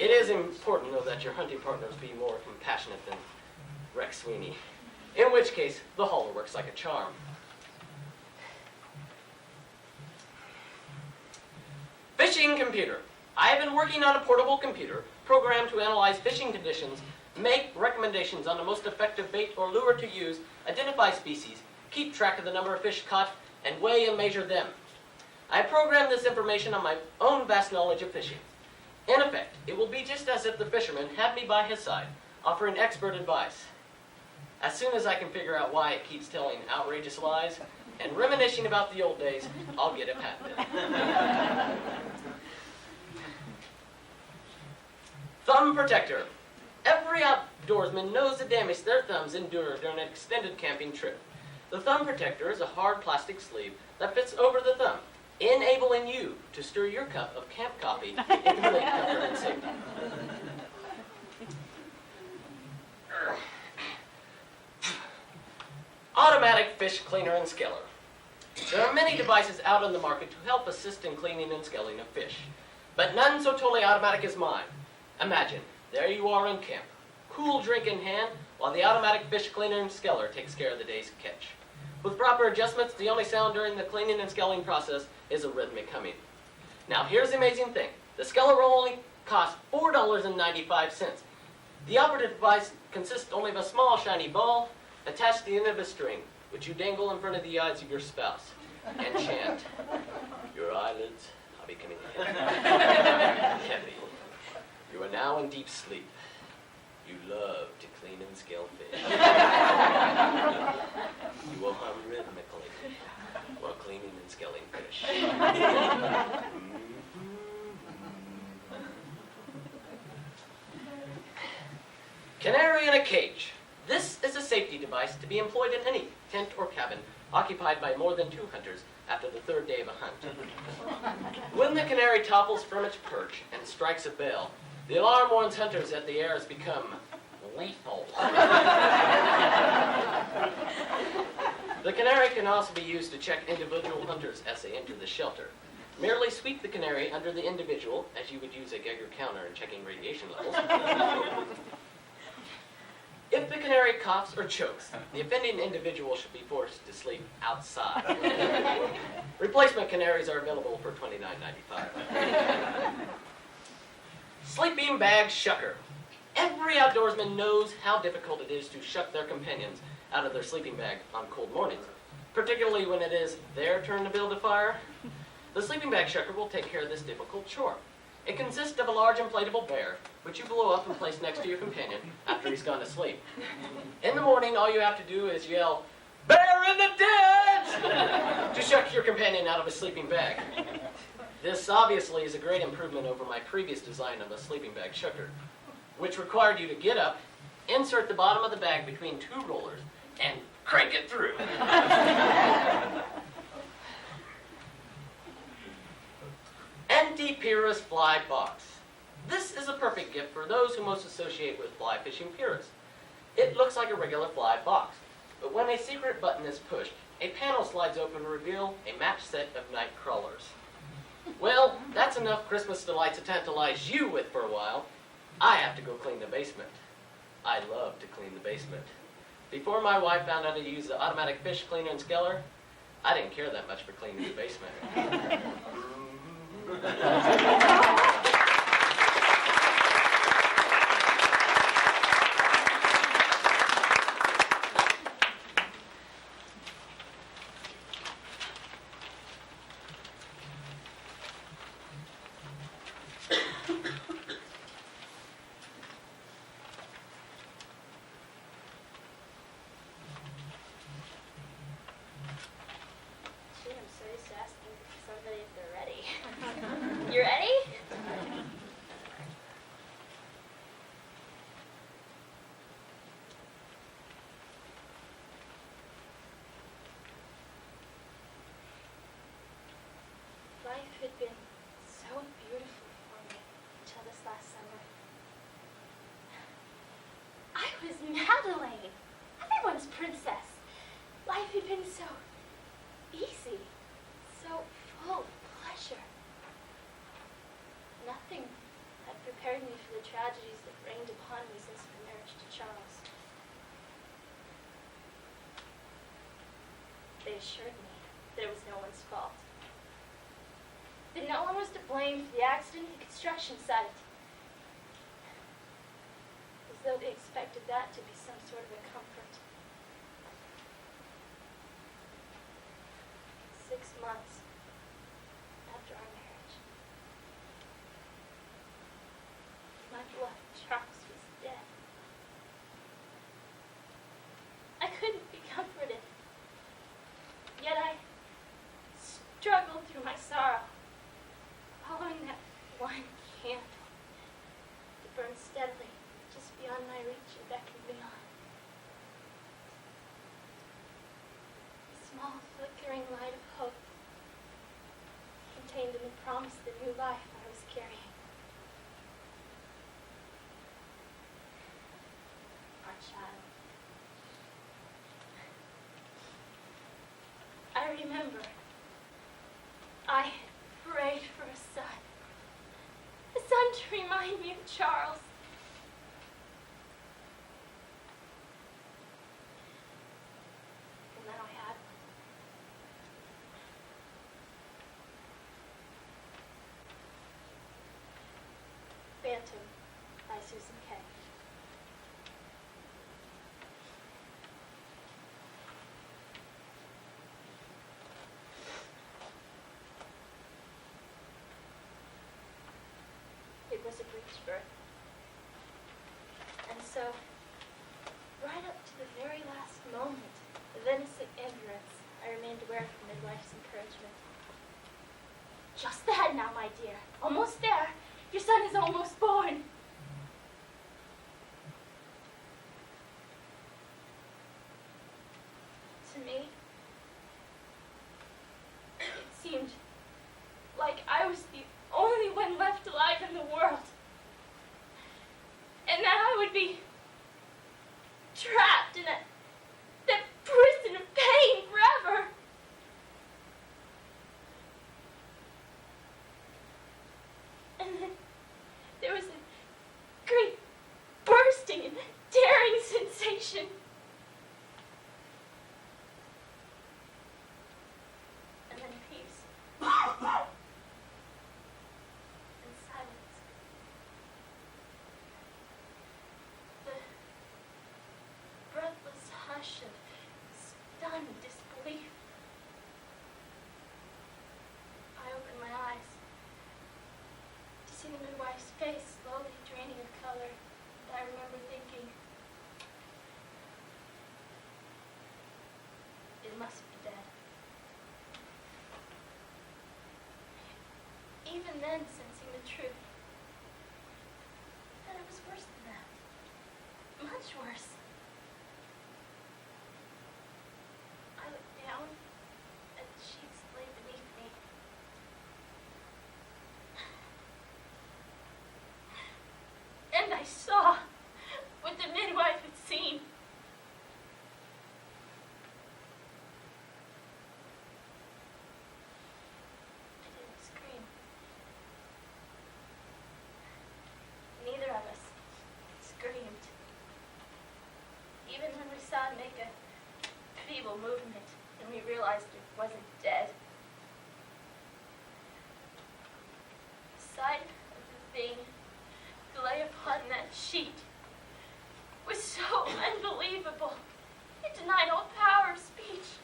It is important, though, that your hunting partners be more compassionate than Rex Sweeney, in which case the hauler works like a charm. Fishing computer. I have been working on a portable computer programmed to analyze fishing conditions, make recommendations on the most effective bait or lure to use, identify species, keep track of the number of fish caught, and weigh and measure them. I programmed this information on my own vast knowledge of fishing. In effect, it will be just as if the fisherman had me by his side, offering expert advice. As soon as I can figure out why it keeps telling outrageous lies and reminiscing about the old days, I'll get it patented. Thumb protector. Every outdoorsman knows the damage their thumbs endure during an extended camping trip. The thumb protector is a hard plastic sleeve that fits over the thumb, enabling you to stir your cup of camp coffee in complete comfort and safety. Automatic fish cleaner and skeller. There are many devices out on the market to help assist in cleaning and skelling of fish, but none so totally automatic as mine. Imagine, there you are in camp, cool drink in hand, while the automatic fish cleaner and skeller takes care of the day's catch. With proper adjustments, the only sound during the cleaning and skelling process is a rhythmic humming. Now here's the amazing thing. The skeller will only cost $4.95. The operative device consists only of a small shiny ball attached to the end of a string, which you dangle in front of the eyes of your spouse and chant, "Your eyelids are becoming heavy. You are now in deep sleep. You love to clean and scale fish. You will hum rhythmically while cleaning and scaling fish." Canary in a cage. This is a safety device to be employed in any tent or cabin occupied by more than 2 hunters after the 3rd day of a hunt. When the canary topples from its perch and strikes a bell, the alarm warns hunters that the air has become lethal. The canary can also be used to check individual hunters as they enter the shelter. Merely sweep the canary under the individual, as you would use a Geiger counter in checking radiation levels. If the canary coughs or chokes, the offending individual should be forced to sleep outside. Replacement canaries are available for $29.95. Sleeping bag shucker. Every outdoorsman knows how difficult it is to shuck their companions out of their sleeping bag on cold mornings, particularly when it is their turn to build a fire. The sleeping bag shucker will take care of this difficult chore. It consists of a large inflatable bear, which you blow up and place next to your companion after he's gone to sleep. In the morning, all you have to do is yell, "Bear in the tent!" to shuck your companion out of a sleeping bag. This obviously is a great improvement over my previous design of a sleeping bag shucker, which required you to get up, insert the bottom of the bag between 2 rollers, and crank it through. Anti-Pyrrhus fly box. This is a perfect gift for those who most associate with fly fishing pyrrhus. It looks like a regular fly box, but when a secret button is pushed, a panel slides open to reveal a matched set of night crawlers. Well, that's enough Christmas delight to tantalize you with for a while. I have to go clean the basement. I love to clean the basement. Before my wife found out how to use the automatic fish cleaner and skeller, I didn't care that much for cleaning the basement. Gee, I'm so used to asking somebody if they're ready. You ready? prepared me for the tragedies that rained upon me since my marriage to Charles. They assured me that it was no one's fault. That no one was to blame for the accident at the construction site. As though they expected that to be some sort of a comfort. 6 months after our marriage, my beloved Charles was dead. I couldn't be comforted. Yet I struggled through my sorrow, following that one candle that burned steadily just beyond my reach and beckoned me on. The small flickering light of hope contained in the promise of the new life I was carrying. Our child. I remember I prayed for a son to remind me of Charles. And then I had one. Phantom by Susan Kay. It was a breech birth. And so, right up to the very last moment of innocent ignorance, I remained aware of the midwife's encouragement. Just that now, my dear. Almost there. Your son is almost born. To me, it seemed like I was the only one left alive in the world. And that I would be trapped in that prison of pain forever. And then there was a great bursting and tearing sensation. And then peace. And silence. The breathless hush of stunned disbelief. I opened my eyes to see the midwife's face slowly draining of color, and I remember thinking, it must be dead. Even then, sensing the truth, that it was worse than that. Much worse. I looked down at the sheets that lay beneath me. And I saw what the midwife had seen. I didn't scream. Neither of us screamed. Even when we saw him make a feeble movement and we realized it wasn't dead. The sight of the thing that lay upon that sheet was so unbelievable. It denied all power of speech.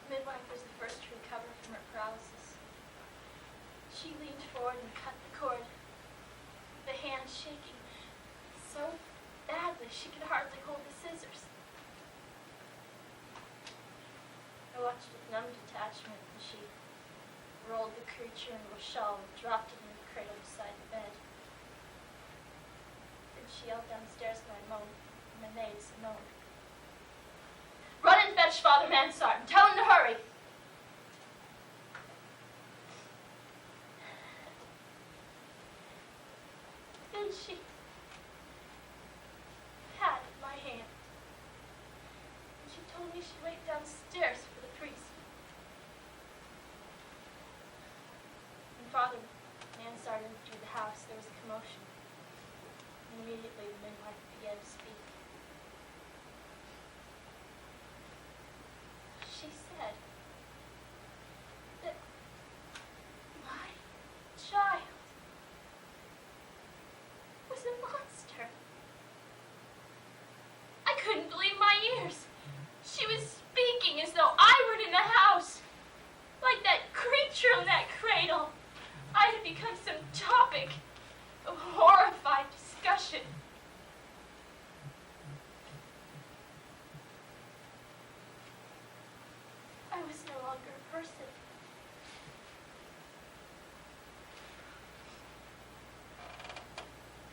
The midwife was the first to recover from her paralysis. She leaned forward and cut the cord, the hand shaking so badly she could hardly hold the scissors. I watched with numb detachment as she rolled the creature into a shawl and dropped it in the cradle beside the bed. Then she yelled downstairs and I moaned, and the maid Simone. Run and fetch Father Mansart and tell him to hurry. Then she patted my hand. And she told me she'd wait downstairs for the priest. There was a commotion. And immediately the midwife began to speak. She said that my child was a monster. I couldn't believe my ears. She was speaking as though I were in the house, like that creature in that cradle. I had become some topic of horrified discussion. I was no longer a person.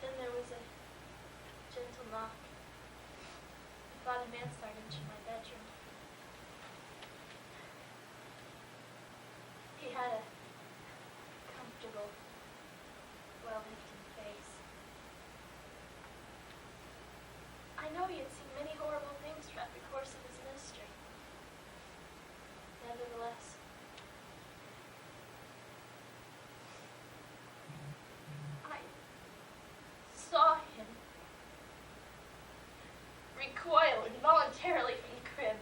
Then there was a gentle knock. Father Mansard entered my bedroom. He had a comfortable, well-lifted face. I know he had seen many horrible things throughout the course of his ministry. Nevertheless, I saw him recoil involuntarily from the crib.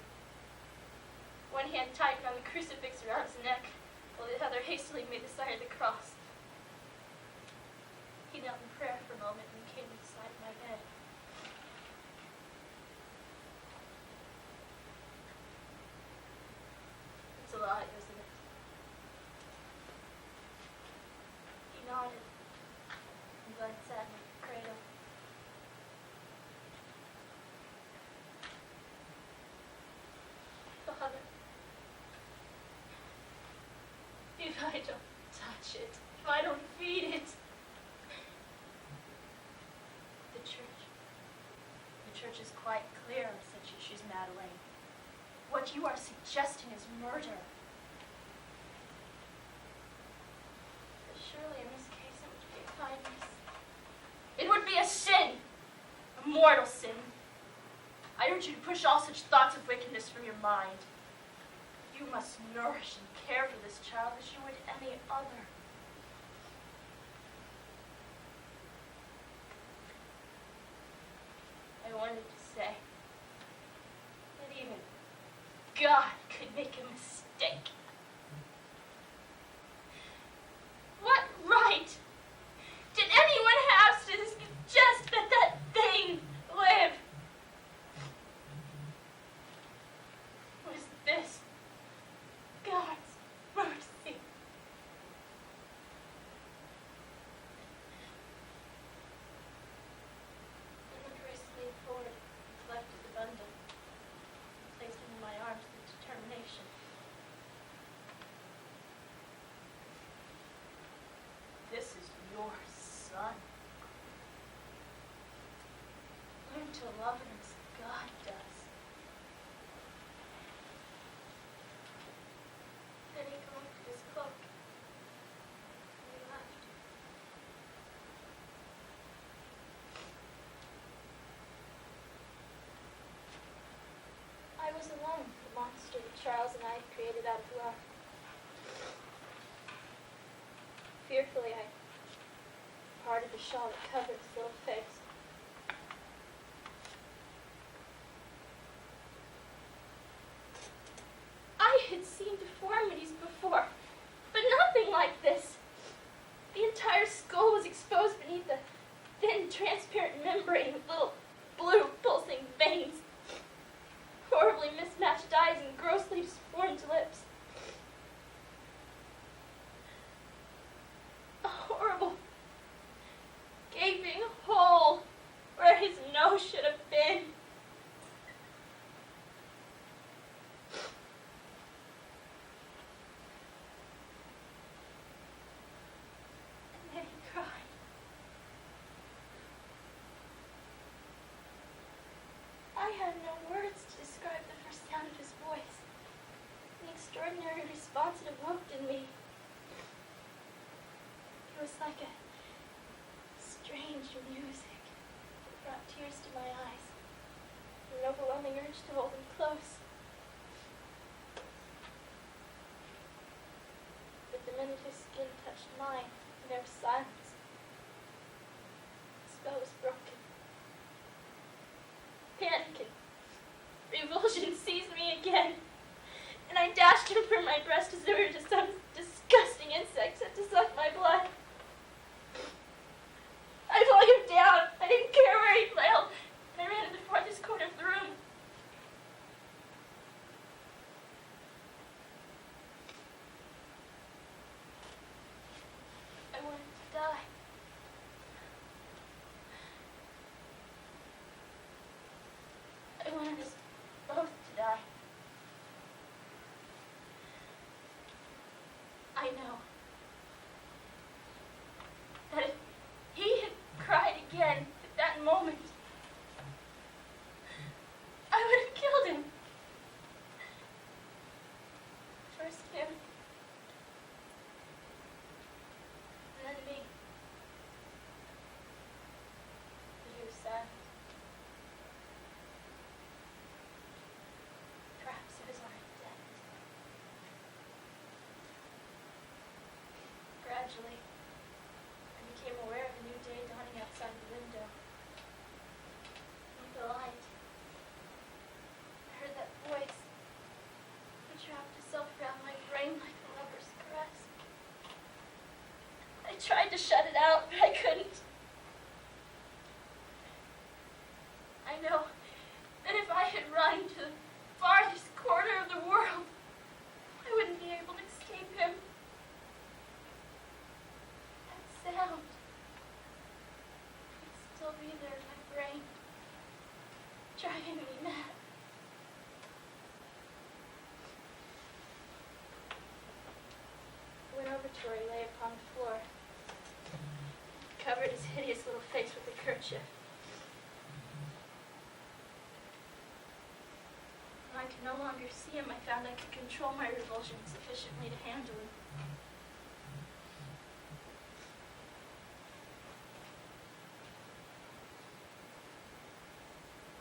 One hand tightened on the crucifix around his neck, while the other hastily made the sign of the cross. He knelt in prayer for a moment and came to the side of my bed. It's a lot, isn't it? He nodded and glanced at me at the cradle. Father, if I don't touch it, if I don't feed it, the church is quite clear on such issues, Madeleine. What you are suggesting is murder. But surely in this case it would be a kindness. It would be a sin, a mortal sin. I urge you to push all such thoughts of wickedness from your mind. You must nourish and care for this child as you would any other. I wanted to say that even God could make a mistake. What right did anyone have to suggest that that thing live? Was this God's mercy? And the priest leaned forward and collected the bundle, and placed him in my arms with determination. This is your son. Learn to love him as God does. Then he collected his cloak and he left. I was alone with the monster that Charles and I had created out of love. Fearfully, I parted the shawl that covered his little face. I had seen deformities before, but nothing like this. The entire skull was exposed beneath a thin, transparent membrane with little blue, pulsing veins, horribly mismatched eyes, and grossly deformed lips. A horrible, gaping hole where his nose should have been. And then he cried. I had no words to describe the first sound of his voice, the extraordinary response it evoked in me. It was like a strange music that brought tears to my eyes, and an overwhelming urge to hold him close. But the minute his skin touched mine, there was silence. spell was broken. Panic and revulsion seized me again, and I dashed him from my breast as if it were some disgusting insect sent to suck my blood. I flung him down. I didn't care where he flailed, and I ran to the farthest corner of the room. I wanted to die. I wanted us both to die. I know that if he had cried again at that moment, I would have killed him. First him, and then me. But he was silent. Perhaps it was already dead. Gradually, I became aware of a new day dawning outside the window. With the light, I heard that voice which wrapped itself around my brain like a lover's caress. I tried to shut it out, but I couldn't. I know that if I had run to the farthest corner of the world, I wouldn't be able to escape him. That sound would still be there in my brain, driving me mad. I went over to where he lay upon the floor, covered his hideous little face with a kerchief. When I could no longer see him, I found I could control my revulsion sufficiently to handle him.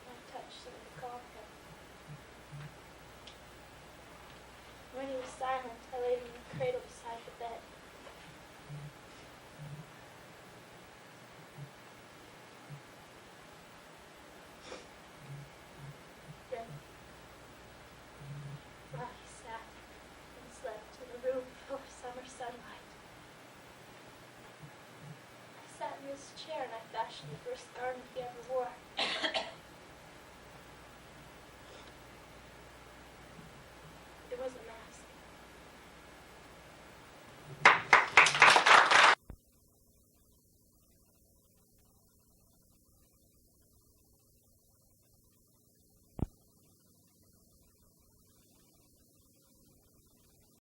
My touch seemed to calm him. When he was silent, I laid him in the cradle beside the bed. Then, while he sat and slept in a room full of summer sunlight, I sat in this chair and I fashioned the first garment he ever wore.